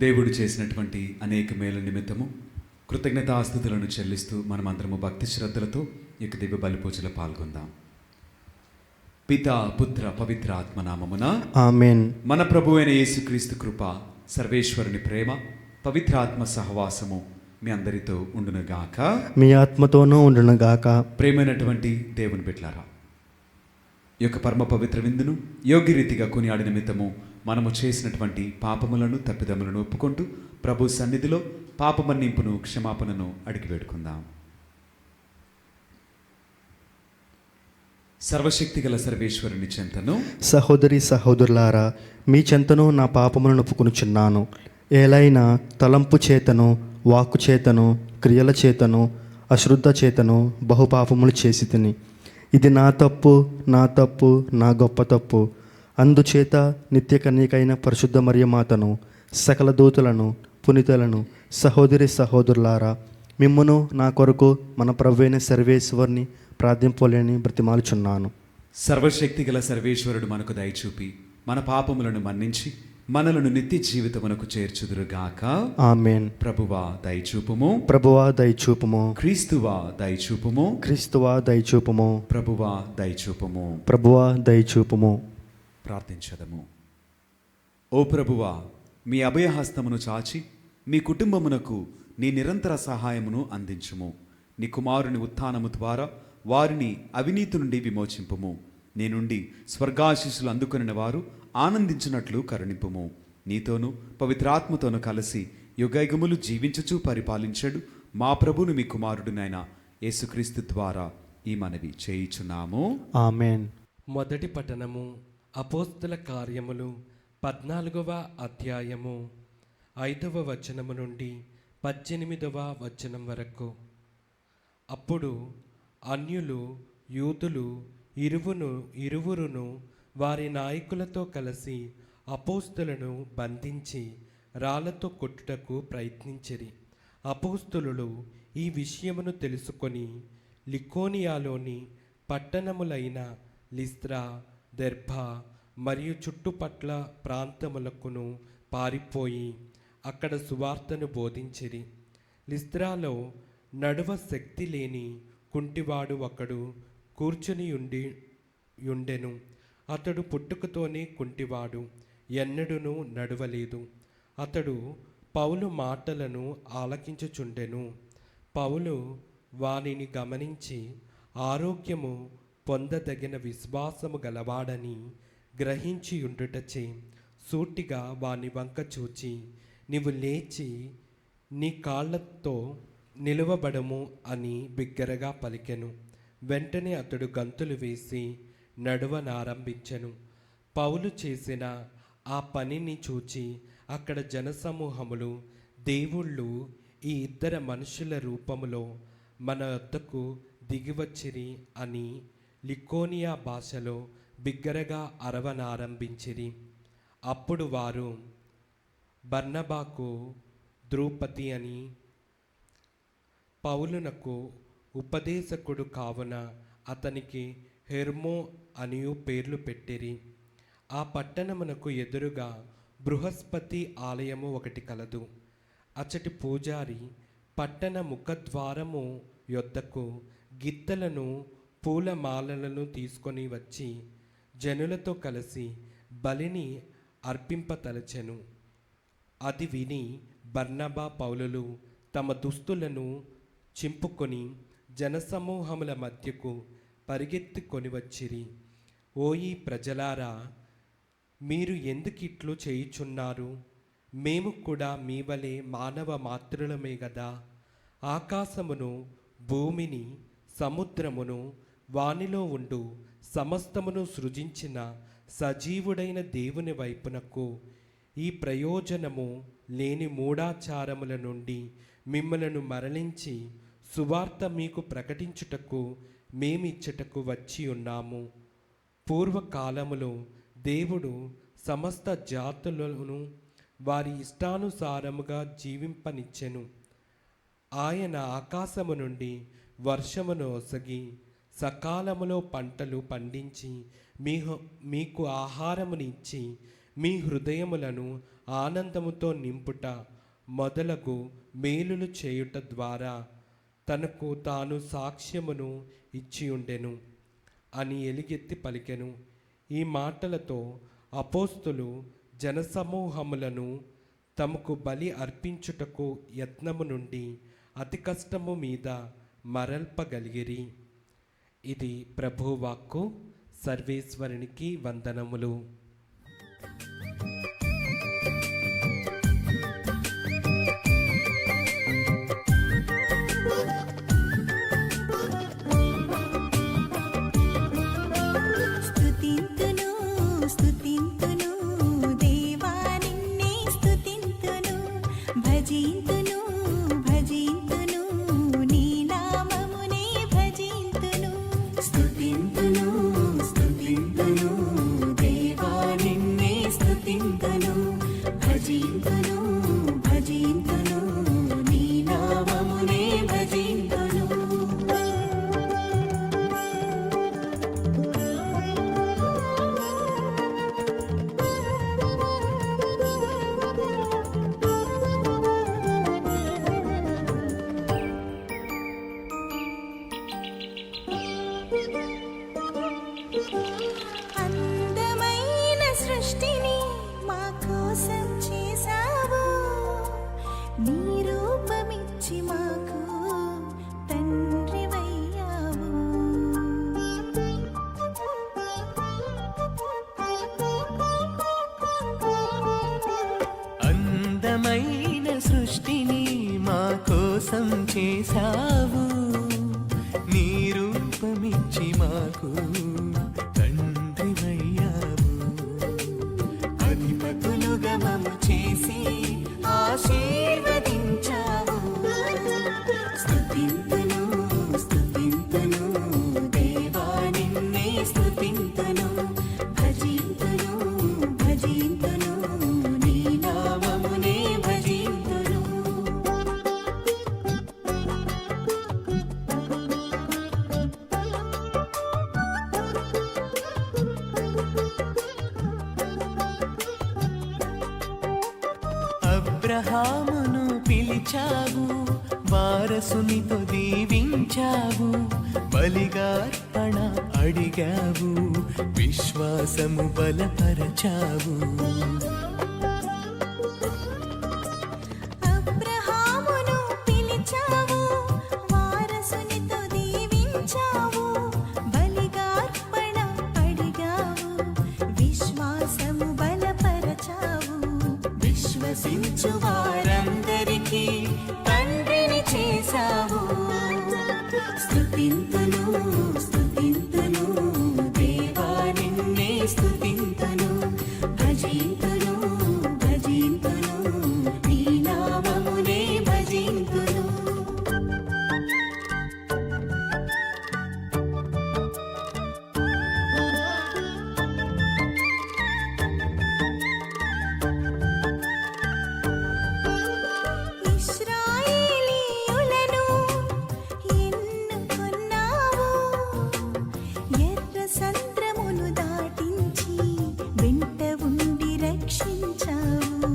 దేవుడు చేసినటువంటి అనేక మేలు నిమిత్తము కృతజ్ఞతాస్తుతులను చెల్లిస్తూ మనమందరము భక్తి శ్రద్ధలతో ఈ దివ్య బలి పూజలో పాల్గొందాం. పితా పుత్ర పవిత్ర ఆత్మనామమున ఆమేన్. మన ప్రభు అయిన యేసుక్రీస్తు కృప, సర్వేశ్వరుని ప్రేమ, పవిత్ర ఆత్మ సహవాసము మీ అందరితో ఉండునుగాక. మీ ఆత్మతోనూ ఉండునుగాక. ప్రేమైనటువంటి దేవుని బిడ్డలారా, ఈ యొక్క పరమ పవిత్ర విందును యోగ్యరీతిగా కొనియాడిన నిమిత్తము మనము చేసినటువంటి పాపములను తప్పిదములను ఒప్పుకుంటూ ప్రభు సన్నిధిలో పాపమన్నింపును క్షమాపణను అడిగి వేడుకుందాం. సర్వశక్తిగల సర్వేశ్వరుని చెంతను సహోదరి సహోదరులారా, మీ చెంతను నా పాపములను ఒప్పుకొనుచున్నాను. ఏలైనా తలంపు చేతను, వాక్కు చేతను, క్రియల చేతను, అశ్రద్ధ చేతను బహుపాపములు చేసి తిని, ఇది నా తప్పు, నా గొప్ప తప్పు. అందుచేత నిత్య కన్యకైన పరిశుద్ధ మరియమాతను, సకల దూతలను, పునీతులను, సహోదరి సహోదరులారా, మిమ్మును నా కొరకు మన ప్రభువైన సర్వేశ్వరుని ప్రార్థింపలేని బ్రతిమాలుచున్నాను. సర్వశక్తిగల సర్వేశ్వరుడు మనకు దయచూపి మన పాపములను మన్నించి మనలను నిత్య జీవితమునకు చేర్చుదురుగాక. ఆమేన్. ప్రభువా దయచూపుము, ప్రభువా దయచూపుము. క్రీస్తువా దయచూపుము, క్రీస్తువా దయచూపుము. ప్రభువా దయచూపుము, ప్రభువా దయచూపుము. ప్రార్థించదము. ఓ ప్రభువా, మీ అభయహస్తమును చాచి మీ కుటుంబమునకు నీ నిరంతర సహాయమును అందించుము. నీ కుమారుని ఉత్థానము ద్వారా వారిని అవినీతి నుండి విమోచింపుము. నీ నుండి స్వర్గాశీస్సులు అందుకొనిన వారు ఆనందించినట్లు కరుణింపుము. నీతోనూ పవిత్రాత్మతోనూ కలిసి యుగయుగములు జీవించుచూ పరిపాలించడు మా ప్రభువును మీ కుమారుడునైన యేసుక్రీస్తు ద్వారా ఈ మనవి చేయుచున్నాము. ఆమేన్. మొదటి పఠనము అపోస్తల కార్యములు 14వ అధ్యాయము 5వ వచనము నుండి 18వ వచనం వరకు. అప్పుడు అన్యులు యూదులు ఇరువురును వారి నాయకులతో కలిసి అపోస్తలను బంధించి రాళ్లతో కొట్టుటకు ప్రయత్నించిరి. అపోస్తలులు ఈ విషయమును తెలుసుకొని లికోనియాలోని పట్టణములైన లిస్త్రా, దెర్బ మరియు చుట్టుపట్ల ప్రాంతములకును పారిపోయి అక్కడ సువార్తను బోధించిరి. లిస్త్రాలో నడువ శక్తి లేని కుంటివాడు ఒకడు కూర్చుని ఉండెను. అతడు పుట్టుకతోనే కుంటివాడు, ఎన్నడూనూ నడవలేదు. అతడు పౌలు మాటలను ఆలకించుచుండెను. పౌలు వానిని గమనించి ఆరోగ్యము పొందదగిన విశ్వాసము గలవాడని గ్రహించి ఉండుటచే సూటిగా వాని వంక చూచి, నీవు లేచి నీ కాళ్ళతో నిలువబడము అని బిగ్గరగా పలికెను. వెంటనే అతడు గంతులు వేసి నడవనారంభించెను. పౌలు చేసిన ఆ పనిని చూచి అక్కడ జనసమూహములు, దేవుళ్ళు ఈ ఇద్దరు మనుషుల రూపములో మన వద్దకు దిగివచ్చిరి అని లికోనియా భాషలో బిగ్గరగా అరవనారంభించిరి. అప్పుడు వారు బర్నబాకు ద్రౌపది అని, పౌలునకు ఉపదేశకుడు కావున అతనికి హెర్మో అనియు పేర్లు పెట్టిరి. ఆ పట్టణమునకు ఎదురుగా బృహస్పతి ఆలయము ఒకటి కలదు. అచ్చటి పూజారి పట్టణ ముఖద్వారము యొద్దకు గిత్తలను పూలమాలలను తీసుకొని వచ్చి జనులతో కలిసి బలిని అర్పింపతలచెను. అది విని బర్నబా, పౌలులు తమ దుస్తులను చింపుకొని జనసమూహముల మధ్యకు పరిగెత్తుకొని వచ్చిరి. ఓయి ప్రజలారా, మీరు ఎందుకిట్లు చేయుచున్నారు? మేము కూడా మీ వలె మానవ మాత్రులమే గదా. ఆకాశమును, భూమిని, సముద్రమును, వానిలో ఉండు సమస్తమును సృజించిన సజీవుడైన దేవుని వైపునకు ఈ ప్రయోజనము లేని మూఢాచారముల నుండి మిమ్మలను మరలించి సువార్త మీకు ప్రకటించుటకు మేమిచ్చటకు వచ్చి ఉన్నాము. పూర్వకాలములో దేవుడు సమస్త జాతులను వారి ఇష్టానుసారముగా జీవింపనిచ్చెను. ఆయన ఆకాశము నుండి వర్షమును ఒసగి సకాలములో పంటలు పండించి మీకు ఆహారముని ఇచ్చి మీ హృదయములను ఆనందముతో నింపుట మొదలగు మేలులు చేయుట ద్వారా తనకు తాను సాక్ష్యమును ఇచ్చి ఉండెను అని ఎలుగెత్తి పలికెను. ఈ మాటలతో అపోస్తులు జనసమూహములను తమకు బలి అర్పించుటకు యత్నము నుండి అతి కష్టము మీద మరల్పగలిగిరి. ఇది ప్రభువాక్కు. సర్వేశ్వరునికి వందనములు. స్తుతింతును స్తుతింతును దేవా నిన్నే స్తుతింతును, భజింతును భజింతును నీ నామమునే భజింతును. స్తుతింతును స్తుతింతును దేవా నిన్నే స్తుతింతును, భజింతును భజింతును నీ నామమునే భజింతును. అందమైన సృష్టిని మా కోసం చేసావు, నీ రూపమిచ్చి మాకు తండ్రివయ్యావు. అందమైన సృష్టిని మా కోసం చేశావు, నీ రూపమిచ్చి మాకు తండ్రివయ్యావు. అధిపతులుగా మమ్ము చేసి ఆశీర్వదించావు. స్తుతింతును స్తుతింతును దేవా నిన్నే స్తుతింతును, భజింతును భజింతును నీ నామమునే అబ్రహామును పిలిచావు, వారసునితో దీవించావు, బలిగా అర్పణ అడిగావు, విశ్వాసము బలపరచావు. అబ్రహామును పిలిచావు, వారసునితో దీవించావు, బలిగా అర్పణ అడిగావు, విశ్వాసము బలపరచావు. విశ్వసించు వారందరికీ తండ్రిని చేశావు. స్తుతింతును స్తుతింతును దేవా నిన్నే స్తుతింతును, భజింతును భజింతును నీ నామమునే భజింతును. ఇశ్రాయేలీయులను ఎన్నుకున్నావు, ఎర్ర సంద్రమును దాటించి వెంట ఉండి రక్షించావు.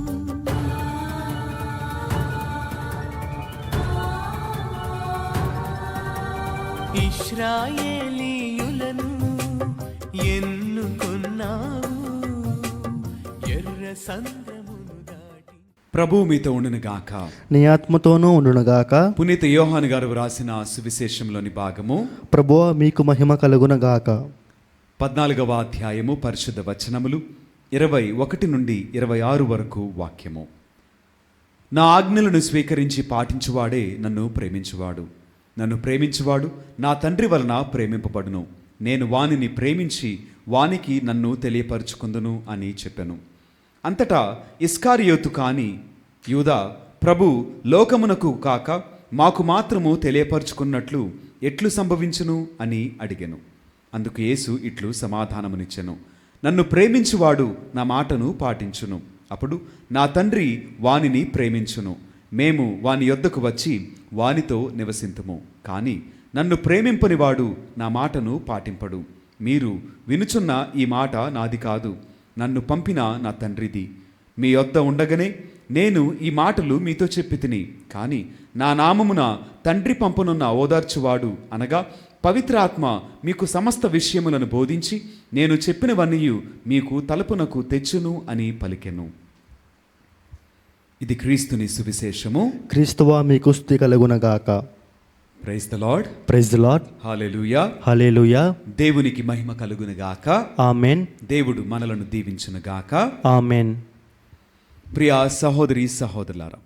ఇశ్రాయేలీయులను ఎన్నుకున్నావు, ఎర్ర సంద్రమును దాటి. ప్రభువు మీతో ఉండును గాక. నీ ఆత్మతోనూ ఉండునుగాక. పునీత యోహాను గారు వ్రాసిన సువిశేషంలోని భాగము ప్రభువా మీకు మహిమ కలుగునగాక. 14వ అధ్యాయము పరిశుద్ధ వచనములు 21 నుండి 26 వరకు వాక్యము. నా ఆజ్ఞలను స్వీకరించి పాటించువాడే నన్ను ప్రేమించువాడు. నన్ను ప్రేమించువాడు నా తండ్రి వలన ప్రేమింపబడును. నేను వానిని ప్రేమించి వానికి నన్ను తెలియపరుచుకుందును అని చెప్పెను. అంతటా ఇస్కారియోతు కాని యూదా, ప్రభు, లోకమునకు కాక మాకు మాత్రము తెలియపరుచుకున్నట్లు ఎట్లు సంభవించును అని అడిగెను. అందుకు యేసు ఇట్లు సమాధానమునిచ్చెను, నన్ను ప్రేమించువాడు నా మాటను పాటించును. అప్పుడు నా తండ్రి వానిని ప్రేమించును, మేము వాని యొద్దకు వచ్చి వానితో నివసింతుము. కానీ నన్ను ప్రేమింపనివాడు నా మాటను పాటింపడు. మీరు వినుచున్న ఈ మాట నాది కాదు, నన్ను పంపిన నా తండ్రిది. మీ యొద్ద ఉండగానే నేను ఈ మాటలు మీతో చెప్పి తిని, కానీ నా నామమున తండ్రి పంపనున్న ఓదార్చువాడు అనగా పవిత్రాత్మ మీకు సమస్త విషయములను బోధించి నేను చెప్పినవన్నీ మీకు తలుపునకు తెచ్చును అని పలికెను. ఇది క్రీస్తుని సువిశేషము. క్రీస్తువా మీకు స్తుతి కలుగునగాక. Praise the lord. Praise the lord. హల్లెలూయా. హల్లెలూయా. దేవునికి మహిమ కలుగునుగాక. ఆమెన్. దేవుడు మనలను దీవించునుగాక. ఆమెన్. ప్రియ సహోదరి సహోదరులారా,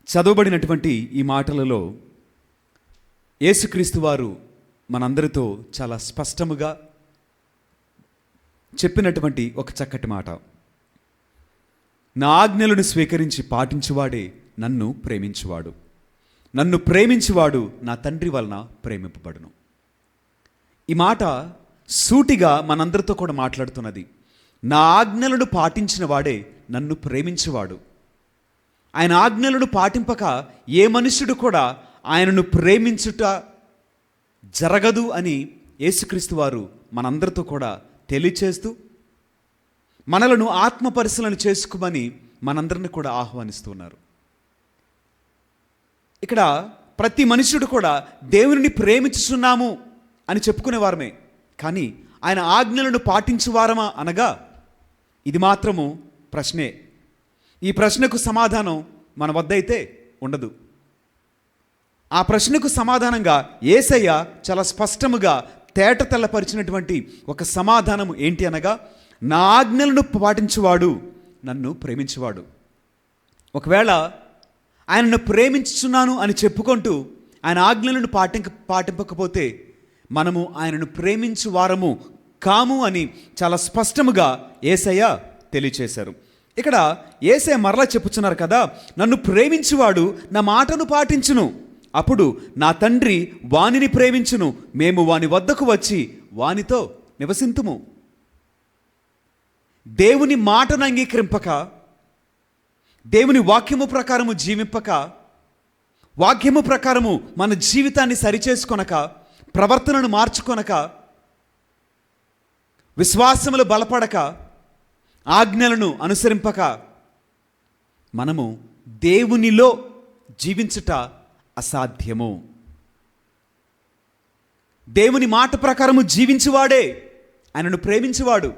చదవబడినటువంటి ఈ మాటలలో యేసుక్రీస్తు వారు మనందరితో చాలా స్పష్టముగా చెప్పినటువంటి ఒక చక్కటి మాట, నా ఆజ్ఞలను స్వీకరించి పాటించువాడే నన్ను ప్రేమించువాడు. నన్ను ప్రేమించువాడు నా తండ్రి వలన ప్రేమింపబడును. ఈ మాట సూటిగా మనందరితో కూడా మాట్లాడుతున్నది. నా ఆజ్ఞలను పాటించిన వాడే నన్ను ప్రేమించువాడు. ఆయన ఆజ్ఞలను పాటింపక ఏ మనుష్యుడు కూడా ఆయనను ప్రేమించుట జరగదు అని యేసుక్రీస్తు వారు మనందరితో కూడా తెలియచేస్తూ మనలను ఆత్మ పరిశీలన చేసుకోమని మనందరిని కూడా ఆహ్వానిస్తున్నారు. ఇక్కడ ప్రతి మనుష్యుడు కూడా దేవునిని ప్రేమించుచున్నాము అని చెప్పుకునేవారమే, కానీ ఆయన ఆజ్ఞలను పాటించువారమా అనగా ఇది మాత్రము ప్రశ్నే. ఈ ప్రశ్నకు సమాధానం మన వద్ద అయితే ఉండదు. ఆ ప్రశ్నకు సమాధానంగా యేసయ్య చాలా స్పష్టముగా తేట తెల్లపరిచినటువంటి ఒక సమాధానం ఏంటి అనగా, నా ఆజ్ఞలను పాటించువాడు నన్ను ప్రేమించువాడు. ఒకవేళ ఆయనను ప్రేమించుచున్నాను అని చెప్పుకుంటూ ఆయన ఆజ్ఞలను పాటింపకపోతే మనము ఆయనను ప్రేమించు వారము కాము అని చాలా స్పష్టముగా యేసయ్య తెలియచేశారు. ఇక్కడ యేసయ్య మరలా చెప్పుచున్నారు కదా, నన్ను ప్రేమించువాడు నా మాటను పాటించును, అప్పుడు నా తండ్రి వానిని ప్రేమించును, మేము వాని వద్దకు వచ్చి వానితో నివసింతుము. దేవుని మాటను అంగీకరింపక, దేవుని వాక్యము ప్రకారము జీవింపక, వాక్యము ప్రకారము మన జీవితాన్ని సరిచేసుకొనక, ప్రవర్తనను మార్చుకొనక, విశ్వాసములు బలపడక, ఆజ్ఞలను అనుసరింపక మనము దేవునిలో జీవించుట అసాధ్యము. దేవుని మాట ప్రకారము జీవించువాడే ఆయనను ప్రేమించువాడు.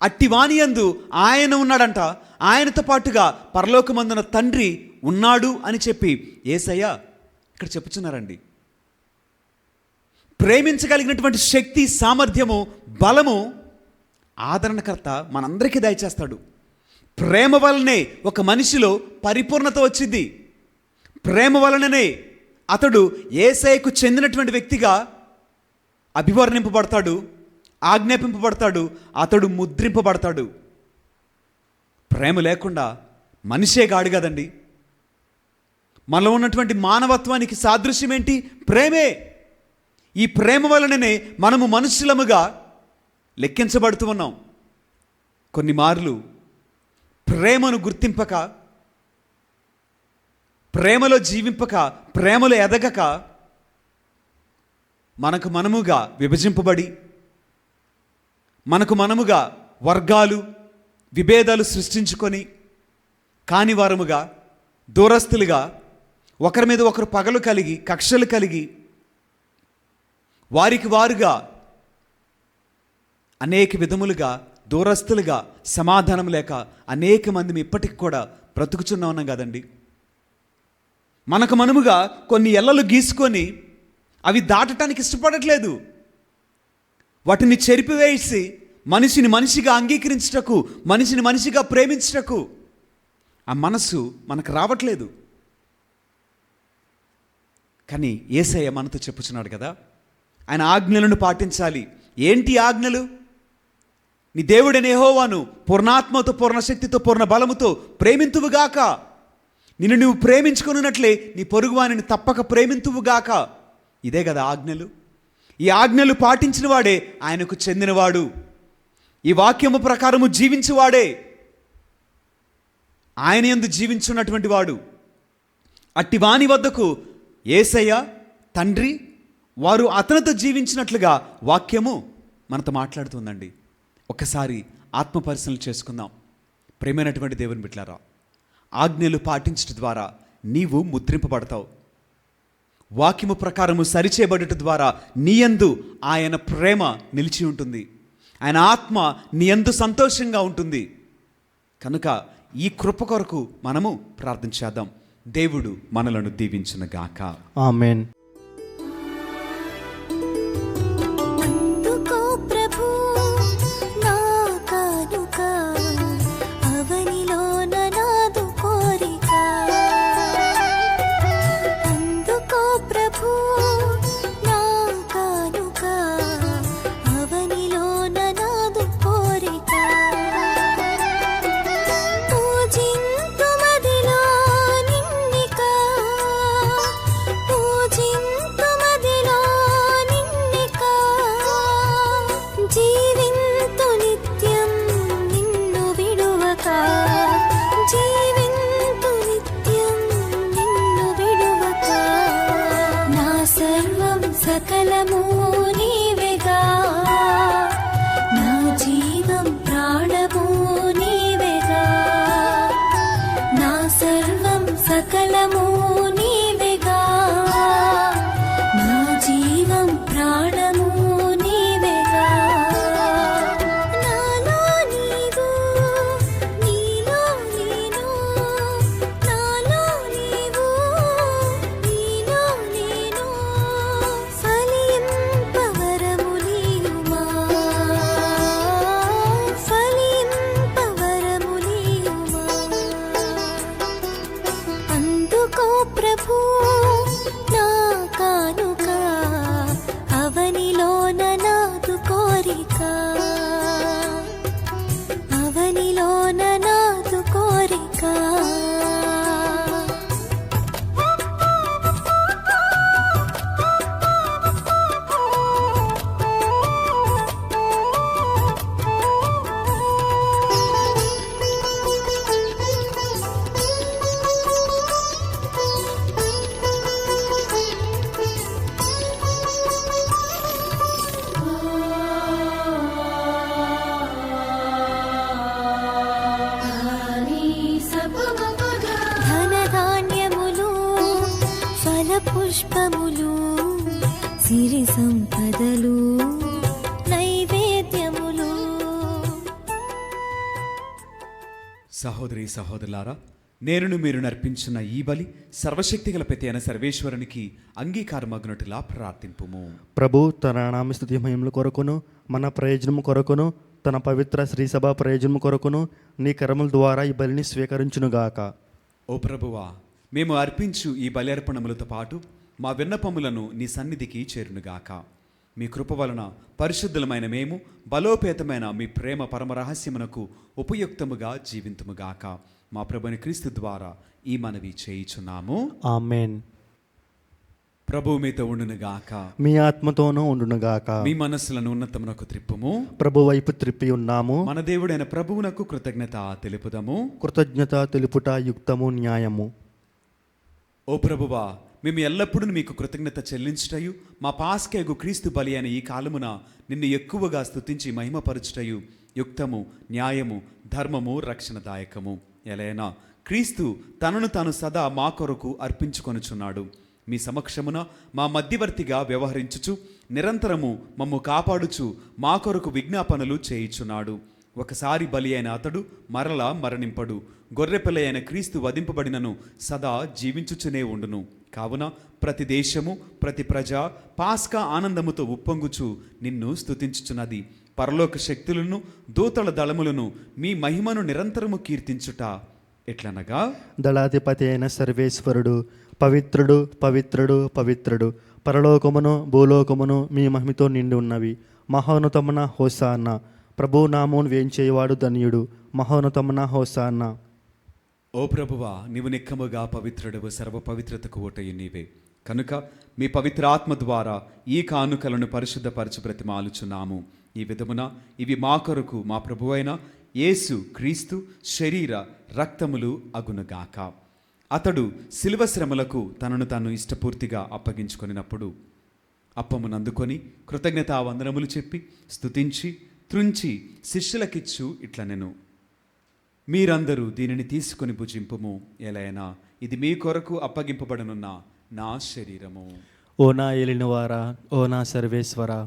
అట్టి వాని యందు ఆయన ఉన్నాడంట, ఆయనతో పాటుగా పరలోకమందున తండ్రి ఉన్నాడు అని చెప్పి యేసయ్య ఇక్కడ చెప్పుచున్నారండి. ప్రేమించగలిగినటువంటి శక్తి, సామర్థ్యము, బలము ఆదరణకర్త మనందరికీ దయచేస్తాడు. ప్రేమ వలనే ఒక మనిషిలో పరిపూర్ణత వచ్చింది. ప్రేమ వలననే అతడు యేసయ్యకు చెందినటువంటి వ్యక్తిగా అభివర్ణింపబడతాడు, ఆజ్ఞాపింపబడతాడు, అతడు ముద్రింపబడతాడు. ప్రేమ లేకుండా మనిషే గాడు కదండి. మనలో ఉన్నటువంటి మానవత్వానికి సాదృశ్యం ఏంటి? ప్రేమే. ఈ ప్రేమ వలననే మనము మనుషులముగా లెక్కించబడుతూ ఉన్నాం. కొన్ని మార్లు ప్రేమను గుర్తింపక, ప్రేమలో జీవింపక, ప్రేమలో ఎదగక మనకు మనముగా విభజింపబడి, మనకు మనముగా వర్గాలు, విభేదాలు సృష్టించుకొని కాని వారముగా, దూరస్తులుగా, ఒకరి మీద ఒకరు పగలు కలిగి, కక్షలు కలిగి, వారికి వారుగా అనేక విధములుగా దూరస్తులుగా, సమాధానం లేక అనేక మంది ఇప్పటికి కూడా బ్రతుకుచున్నా ఉన్నాం కదండి. మనకు మనముగా కొన్ని ఎల్లలు గీసుకొని అవి దాటడానికి ఇష్టపడట్లేదు. వాటిని చెరిపివేసి మనిషిని మనిషిగా అంగీకరించుటకు, మనిషిని మనిషిగా ప్రేమించుటకు ఆ మనసు మనకు రావట్లేదు. కానీ యేసయ్య మనతో చెప్పుచున్నాడు కదా, ఆయన ఆజ్ఞలను పాటించాలి. ఏంటి ఆజ్ఞలు? నీ దేవుడైన యెహోవాను పూర్ణాత్మతో, పూర్ణ శక్తితో, పూర్ణ బలముతో ప్రేమింతువుగాక. నిన్ను నువ్వు ప్రేమించుకున్నట్లే నీ పొరుగువానిని తప్పక ప్రేమింతువుగాక. ఇదే కదా ఆజ్ఞలు. ఈ ఆజ్ఞలు పాటించిన వాడే ఆయనకు చెందినవాడు. ఈ వాక్యము ప్రకారము జీవించువాడే ఆయన యందు జీవించున్నటువంటి వాడు. అట్టి వాని వద్దకు యేసయ్య, తండ్రి వారు అతనితో జీవించినట్లుగా వాక్యము మనతో మాట్లాడుతుందండి. ఒక్కసారి ఆత్మ పరిశీలన చేసుకుందాం. ప్రేమైనటువంటి దేవుని బిడ్డలారా, ఆజ్ఞలు పాటించడం ద్వారా నీవు ముద్రింపబడతావు. వాక్యము ప్రకారము సరిచేయబడుట ద్వారా నీయందు ఆయన ప్రేమ నిలిచి ఉంటుంది. ఆయన ఆత్మ నీయందు సంతోషంగా ఉంటుంది. కనుక ఈ కృప కొరకు మనము ప్రార్థన చేద్దాం. దేవుడు మనలను దీవించునుగాక. ఆమేన్. అందుకో ప్రభు నా కానుక, అవనిలోన నాదు కోరిక. అందుకో ప్రభు నా కానుక, అవనిలోన నాదు కోరిక. పూజింతుమదిలో నిన్నిక, పూజింతుమదిలో నిన్నిక. జీవింతు నిత్యం నిన్ను విడువక, జీవింతు నిత్యం నిన్ను విడువక. నా సర్వం సకలము నీవేగా, నా జీవం ప్రాణము నీవేగా. నా సర్వం సకలము నీవేగా, నా జీవం ప్రాణము నీవేగా. నాలో నీవు, నీలో నేను, నాలో నీవు, నీలో నేను. ఫలింపవరము నీయుమా, ఫలింపవరము నీయుమా. అందుకో పుష్పములు సిరి సంపదలు నైవేద్యములు. సహోదరి సహోదరులారా, నేనును మీరు నర్పించిన ఈ బలి సర్వశక్తిగల పెతి అయిన సర్వేశ్వరునికి అంగీకారమగునట్టులా ప్రార్థింపుము. ప్రభు తన నామస్తుతి మహిమల కొరకును మన ప్రయోజనము కొరకును తన పవిత్ర శ్రీసభ ప్రయోజనము కొరకును నీ కర్మల ద్వారా ఈ బలిని స్వీకరించునుగాక. ఓ ప్రభువా, మేము అర్పించు ఈ బలి అర్పణములతో పాటు మా విన్నపములను నీ సన్నిధికి చేరునుగాక. మీ కృప వలన పరిశుద్ధులమైన మేము బలోపేతమైన మీ ప్రేమ పరమ రహస్యమునకు ఉపయుక్తముగా జీవింతుముగాక. మా ప్రభుని క్రీస్తు ద్వారా ఈ మనవి చేయుచున్నాము. ఆమేన్. ప్రభు మీతో ఉండునుగాక. మీ ఆత్మతోనూ ఉండునుగాక. మీ మనస్సులను ఉన్నతమునకు త్రిప్పుము. ప్రభు వైపు త్రిప్పి ఉన్నాము. మన దేవుడైన ప్రభువునకు కృతజ్ఞత తెలుపుదము. కృతజ్ఞత తెలుపుట యుక్తము న్యాయము. ఓ ప్రభువా, మేము ఎల్లప్పుడూ మీకు కృతజ్ఞత చెల్లించుటయు మా పాస్కేగు క్రీస్తు బలి అయిన ఈ కాలమున నిన్ను ఎక్కువగా స్తుతించి మహిమపరచుటయు యుక్తము, న్యాయము, ధర్మము, రక్షణదాయకము. ఎలైనా క్రీస్తు తనను తాను సదా మా కొరకు అర్పించుకొనుచున్నాడు. మీ సమక్షమున మా మధ్యవర్తిగా వ్యవహరించుచు నిరంతరము మమ్ము కాపాడుచు మా కొరకు విజ్ఞాపనలు చేయుచున్నాడు. ఒకసారి బలి అయిన అతడు మరలా మరణింపడు. గొర్రెపిల్ల అయిన క్రీస్తు వధింపబడినను సదా జీవించుచునే ఉండును. కావున ప్రతి దేశము, ప్రతి ప్రజ పాస్కా ఆనందముతో ఉప్పొంగుచు నిన్ను స్తుతించుచున్నది. పరలోక శక్తులను, దూతల దళములను మీ మహిమను నిరంతరము కీర్తించుట ఎట్లనగా, దళాధిపతి అయిన సర్వేశ్వరుడు పవిత్రుడు, పవిత్రుడు, పవిత్రుడు. పరలోకమును భూలోకమును మీ మహిమతో నిండి ఉన్నవి. మహోన్నతమున హోసాన్న. ప్రభు నామమును వేంచేవాడు ధన్యుడు. మహోన్నతమున హోసాన్న. ఓ ప్రభువా, నీవు నిక్కముగా పవిత్రుడవు, సర్వ పవిత్రతకు ఓటయు నీవే. కనుక మీ పవిత్ర ఆత్మ ద్వారా ఈ కానుకలను పరిశుద్ధపరచు బ్రతిమాలుచున్నాము. ఈ విధమున ఇవి మా కొరకు మా ప్రభువైన యేసు క్రీస్తు శరీర రక్తములు అగునుగాక. అతడు శిలువ శ్రమలకు తనను తాను ఇష్టపూర్తిగా అప్పగించుకొనినప్పుడు అప్పమునందుకొని కృతజ్ఞతా వందనములు చెప్పి స్తుతించి త్రుంచి శిష్యులకిచ్చు ఇట్లనెను, మీరందరూ దీనిని తీసుకొని భుజింపుము. ఎలైనా ఇది మీ కొరకు అప్పగింపబడనున్న నా శరీరము. ఓ నా ఏలినవారా, ఓ నా సర్వేశ్వరా.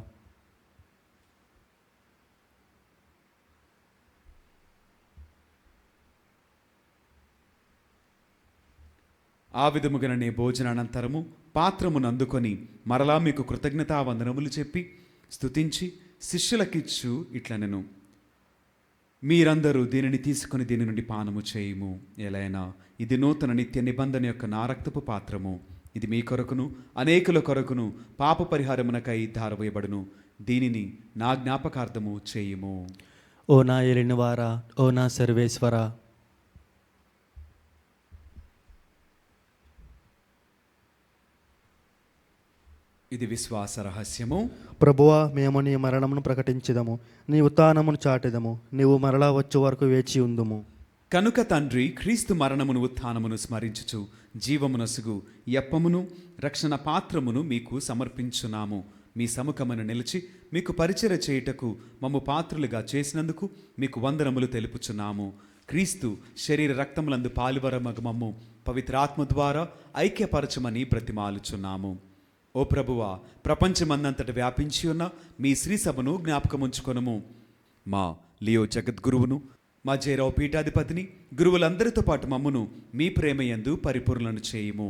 ఆ విధముగానే భోజనానంతరము పాత్రమును అందుకొని మరలా మీకు కృతజ్ఞతా వందనములు చెప్పి స్తుతించి శిష్యులకిచ్చు ఇట్లనెను, మీరందరూ దీనిని తీసుకొని దీని నుండి పానము చేయుము. ఎలైనా ఇది నూతన నిత్య నిబంధన యొక్క నా రక్తపు పాత్రము. ఇది మీ కొరకును అనేకుల కొరకును పాప పరిహారమునకై ధారవేయబడును. దీనిని నా జ్ఞాపకార్థము చేయుము. ఓ నా ఏలినవారా, ఓ నా సర్వేశ్వరా. ఇది విశ్వాస రహస్యము. ప్రభువా, మేము నీ మరణమును ప్రకటించదము, నీ ఉత్థానమును చాటెదము. నీవు మరలా వచ్చే వరకు వేచి ఉందుము. కనుక తండ్రి, క్రీస్తు మరణమును ఉత్థానమును స్మరించుచు జీవమునసుగు యప్పమును రక్షణ పాత్రమును మీకు సమర్పించున్నాము. మీ సముఖమును నిలిచి మీకు పరిచర్య చేయుటకు మమ్ము పాత్రులుగా చేసినందుకు మీకు వందనములు తెలుపుచున్నాము. క్రీస్తు శరీర రక్తములందు పాలువరమగు మమ్ము పవిత్రాత్మ ద్వారా ఐక్యపరచమని బ్రతిమాలుచున్నాము. ఓ ప్రభువా, ప్రపంచమందంతట వ్యాపించి ఉన్న మీ శ్రీసభను జ్ఞాపకముంచుకొనుము. మా లియో జగద్గురువును, మా జయరావు పీఠాధిపతిని, గురువులందరితో పాటు మమ్మును మీ ప్రేమయందు పరిపూర్ణను చేయుము.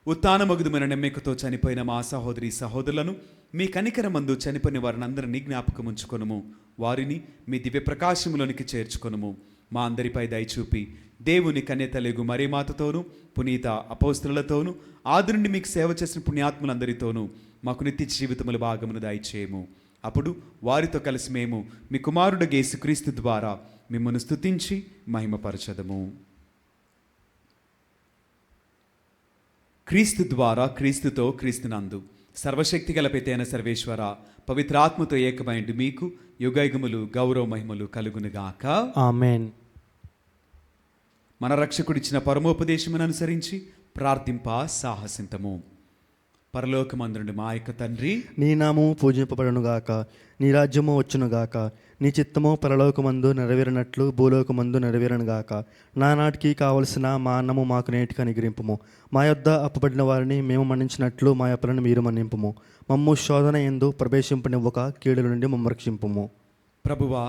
ఉత్థానమగుదుమైన నమ్మికతో చనిపోయిన మా సహోదరి సహోదరులను, మీ కనికరమందు చనిపోయిన వారినందరినీ జ్ఞాపకముంచుకొనుము. వారిని మీ దివ్య ప్రకాశములోనికి చేర్చుకొనుము. మా అందరిపై దయచూపి దేవుని కన్యతలెగు మరియమాతతోనూ పునీత అపోస్తలులతోనూ ఆది నుండి మీకు సేవ చేసిన పుణ్యాత్ములందరితోనూ మాకు నిత్య జీవితముల భాగమును దయచేయము. అప్పుడు వారితో కలిసి మేము మీ కుమారుడు యేసుక్రీస్తు ద్వారా మిమ్మల్ని స్తుతించి మహిమపరచదము. క్రీస్తు ద్వారా, క్రీస్తుతో, క్రీస్తునందు సర్వశక్తిగల పితైన సర్వేశ్వర, పవిత్రాత్మతో ఏకమైండు మీకు యుగయుగములు గౌరవ మహిమలు కలుగునుగాక. ఆమేన్. మన రక్షకుడిచ్చిన పరమోపదేశమును అనుసరించి ప్రార్థింప సాహసింతము. పరలోకమందుండి మా యొక్క తండ్రి, నీ నామము పూజింపబడునుగాక, నీ రాజ్యము వచ్చునుగాక, నీ చిత్తము పరలోకమందు నెరవేరినట్లు భూలోకమందు నెరవేరునుగాక. నానాటికి కావలసిన మా అన్నము మాకు నేటికి అనుగ్రహింపుము. మా యొద్ద అప్పుపడిన వారిని మేము మన్నించినట్లు మా అప్పులను మీరు మన్నింపుము. మమ్ము శోధన యందు ప్రవేశింపనివ్వక కీడుల నుండి మమ్ము రక్షింపుము. ప్రభువా,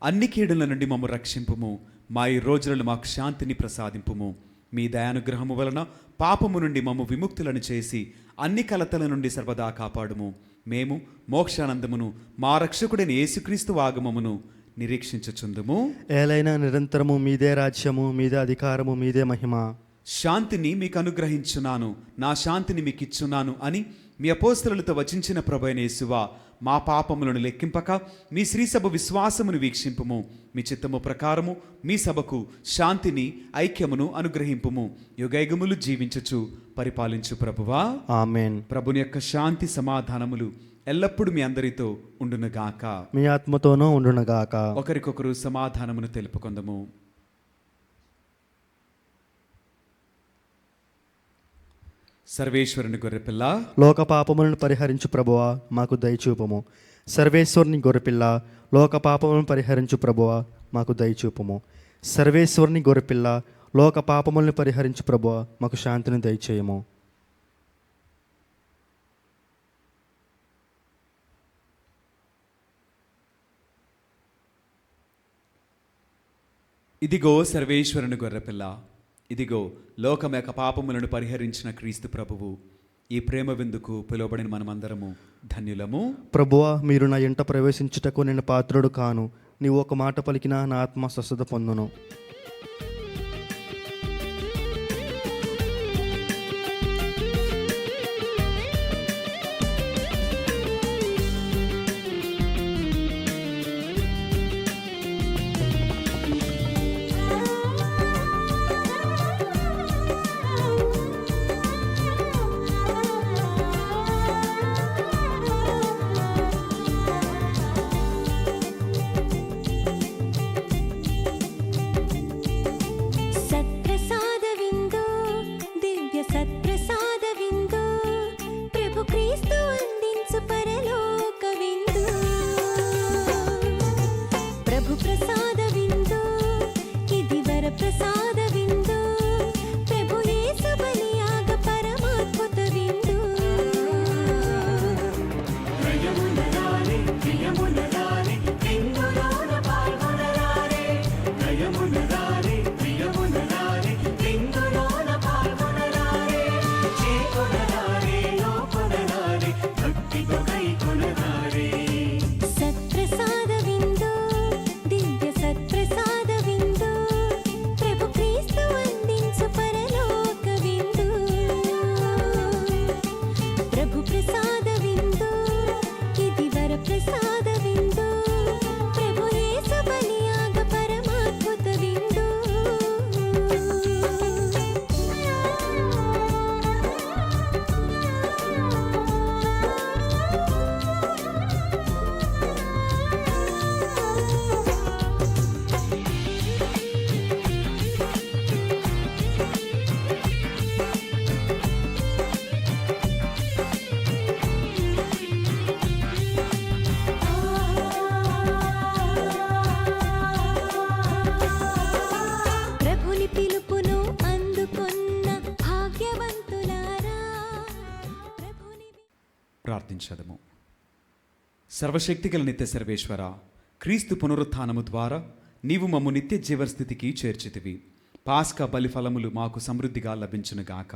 అన్ని కీడుల నుండి మమ్ము రక్షింపుము. మా ఈ రోజులను మాకు శాంతిని ప్రసాదింపుము. మీ దయానుగ్రహము వలన పాపము నుండి మమ్ము విముక్తులను చేసి అన్ని కలతల నుండి సర్వదా కాపాడుము. మేము మోక్షానందమును మా రక్షకుడైన యేసుక్రీస్తు ఆగమమును నిరీక్షించుచుందుము. ఏలైనా నిరంతరము మీదే రాజ్యము, మీదే అధికారము, మీదే మహిమ. శాంతిని మీకు అనుగ్రహించున్నాను, నా శాంతిని మీకు ఇచ్చున్నాను అని మీ అపోస్తలులతో వచించిన ప్రభువైన యేసువా, మా పాపములను లెక్కింపక మీ శ్రీసభ విశ్వాసమును వీక్షింపుము. మీ చిత్తము ప్రకారము మీ సభకు శాంతిని ఐక్యమును అనుగ్రహింపుము. యుగయుగములు జీవించుచు పరిపాలించు ప్రభువా. ఆమేన్. ప్రభుని యొక్క శాంతి సమాధానములు ఎల్లప్పుడూ మీ అందరితో ఉండునుగాక. మీ ఆత్మతోనూ ఉండునుగాక. ఒకరికొకరు సమాధానమును తెలుపుకొందము. సర్వేశ్వరుని గొర్రెపిల్ల, లోక పాపములను పరిహరించు ప్రభువా, మాకు దయచూపము. సర్వేశ్వరుని గొర్రెపిల్ల, లోక పాపములను పరిహరించు ప్రభువా, మాకు దయచూపము. సర్వేశ్వరుని గొర్రెపిల్ల, లోక పాపములను పరిహరించు ప్రభువా, మాకు శాంతిని దయచేయము. ఇదిగో సర్వేశ్వరుని గొర్రెపిల్ల, ఇదిగో లోకం యొక్క పాపములను పరిహరించిన క్రీస్తు ప్రభువు. ఈ ప్రేమ విందుకు పిలువబడిన మనమందరము ధన్యులము. ప్రభువా, మీరు నా ఇంట ప్రవేశించుటకు నేను పాత్రుడు కాను. నీవు ఒక మాట పలికినా నా ఆత్మ స్వస్థత పొందును. సత్ప్రసాదవిందో, దివ్య సత్ప్రసాదవిందో, ప్రభు క్రీస్తు అందించు పరలోక విందు. ప్రభు ప్రసాదవిందో, ఇది వర ప్రసాదవిందో, ప్రభు యేసు బలియాగ పరమాద్భుత విందు. నయమునరారే ప్రియమునరారే విందులోన పాల్గొనరారే. నయమునరారే ప్రియమునరారే విందులోన పాల్గొనరారే. చేకొనరారే లోకొనరారే భక్తితో కైకొనరారే. సత్ప్రసాదవిందో, దివ్య సత్ప్రసాదవిందో, ప్రభు క్రీస్తు అందించు పరలోక విందు. ప్రభు ప్రసాదవిందో, ఇది వర ప్రసాదవిందో, ప్రభు యేసు బలియాగ పరమాద్భుత విందు. ప్రభుని పిలుపును అందుకొన్న భాగ్యవంతులారా. ప్రభుని ప్రార్థించదము. సర్వశక్తిగల నిత్య సర్వేశ్వర, క్రీస్తు పునరుత్థానము ద్వారా నీవు మమ్ము నిత్య జీవస్థితికి చేర్చితివి. పాస్కా బలిఫలములు మాకు సమృద్ధిగా లభించునుగాక.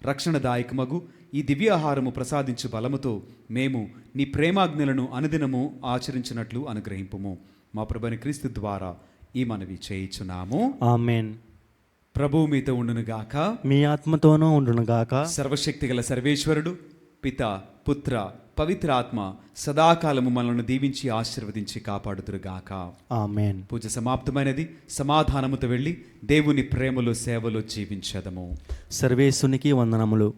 రక్షణదాయకమగు ఈ దివ్యాహారము ప్రసాదించు బలముతో మేము నీ ప్రేమాజ్ఞలను అనుదినము ఆచరించినట్లు అనుగ్రహింపుము. మా ప్రభువైన క్రీస్తు ద్వారా ఈ మనవి చేయుచున్నాము. ఆమేన్. ప్రభువు మీతో ఉండునుగాక. మీ ఆత్మతోనూ ఉండునుగాక. సర్వశక్తిగల సర్వేశ్వరుడు, పిత, పుత్ర, పవిత్ర ఆత్మ సదాకాలము మనల్ని దీవించి ఆశీర్వదించి కాపాడుదురుగాక. ఆమేన్. పూజ సమాప్తమైనది. సమాధానముతో వెళ్ళి దేవుని ప్రేమలో సేవలో జీవించదము. సర్వేశ్వరునికి వందనములు.